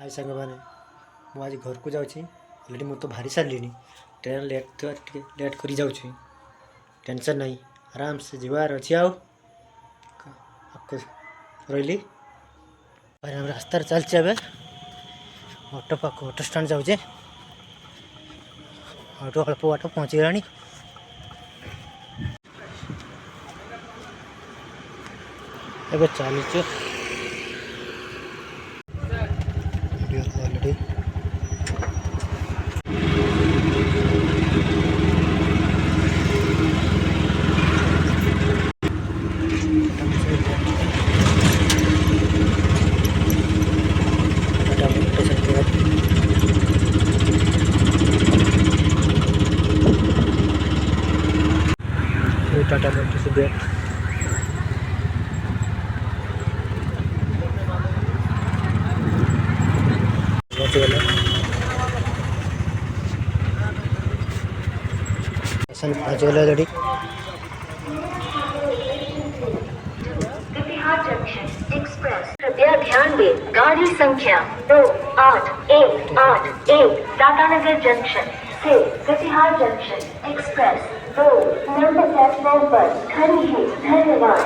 हाय सांग मैंने मुझे आज घर को जाऊँगी ऑलरेडी मुझे तो भारी सारे ट्रेन लेट लेट कर जाऊँगी टेंशन नहीं आराम से जीवार अच्छी आपको रही हम रास्तार चलचे ए ऑटो पाक ऑटो स्टैंड जाऊे ऑटो अल्प बाट पहुँची गला एवं चलीचु ऑलरेडी टाटा मोटर्स से बैठ पहुँच गए ऑलरेडी जंक्शन एक्सप्रेस कृपया ध्यान दें गाड़ी संख्या 2811 टाटानगर जंक्शन से Katihar junction express 2 number platform पर खड़ी है। धन्यवाद।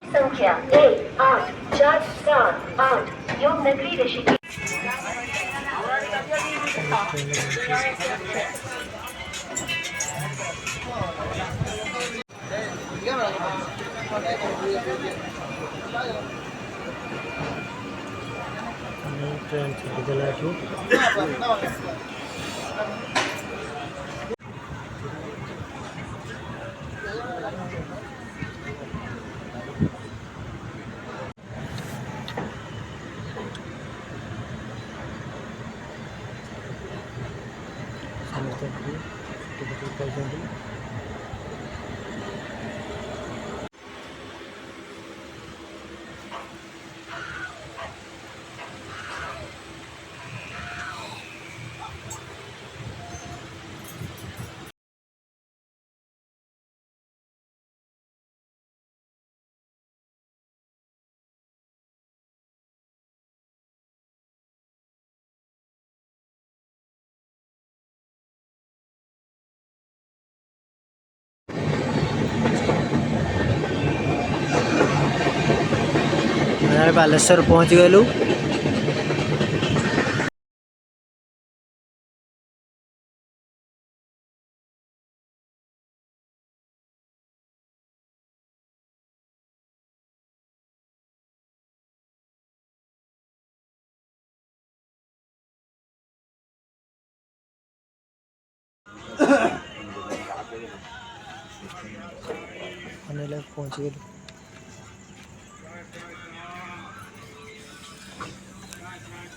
संख्या 18478 योग नगरी ऋषिकेश ट्रेन छाड़ी देला समझते बालेश्वर पहुँच गलु पहुँच गलु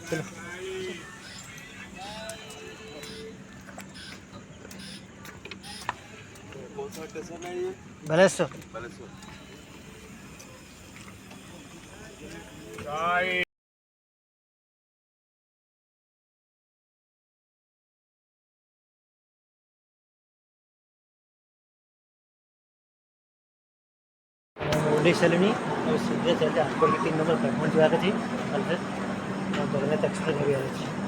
चलो बालेश्वर ओडी सारे और सीधे चलते आठगढ़ के 3 नंबर प्लेटफॉर्म जाकर थी जगन्नाथ एक्सप्रेस भी आ रही थी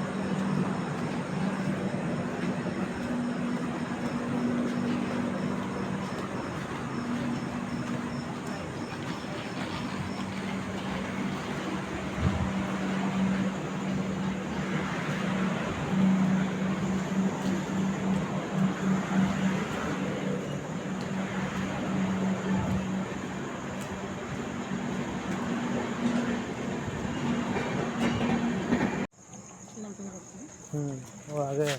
वो आ गए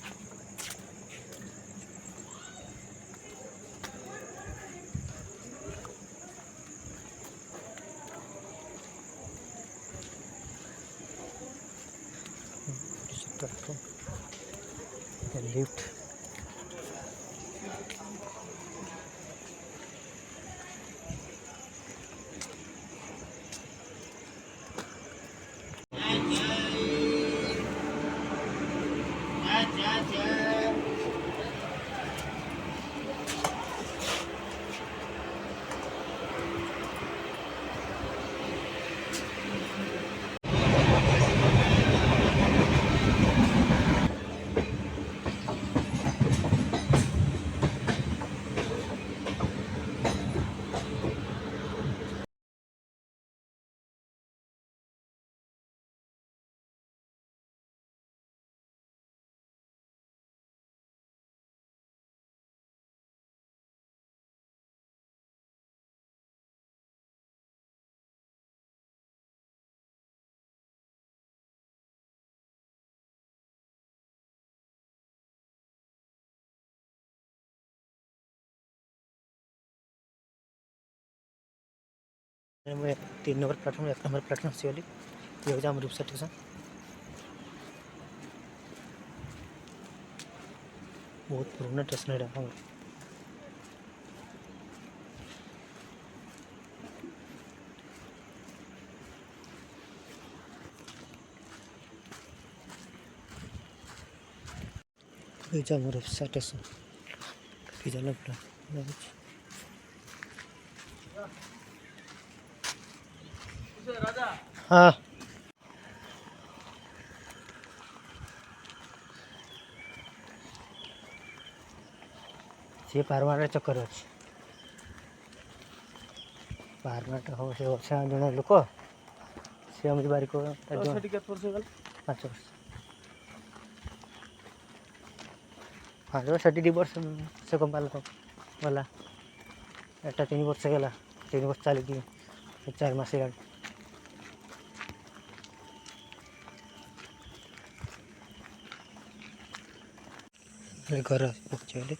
लिफ्ट मैं 3 नंबर प्लाटफॉर्म 1 नंबर प्लाटफॉर्म से वाली ये हो जाम रूपसा स्टेशन बहुत पुराना स्टेशन है हमर ये जाम रूपसा स्टेशन कि जाला हाँ ସେ ପାରମାଟା ଚକ୍କର ଅଛି ପାରମାଟା ହବ ସେ ଅଛି ଜଣେ ଲୋକ ସେ ଏମିତି ବାରିକ 5 ବର୍ଷ ସେଠି 2 ବର୍ଷ ସେ କମ୍ପାନୀ ଗଲା ଏଟା 3 ବର୍ଷ ହେଇଗଲା 3 ବର୍ଷ ଚାଲିକି 4 ମାସ ହେଇଗଲା ଘର ପହଞ୍ଚିଗଲି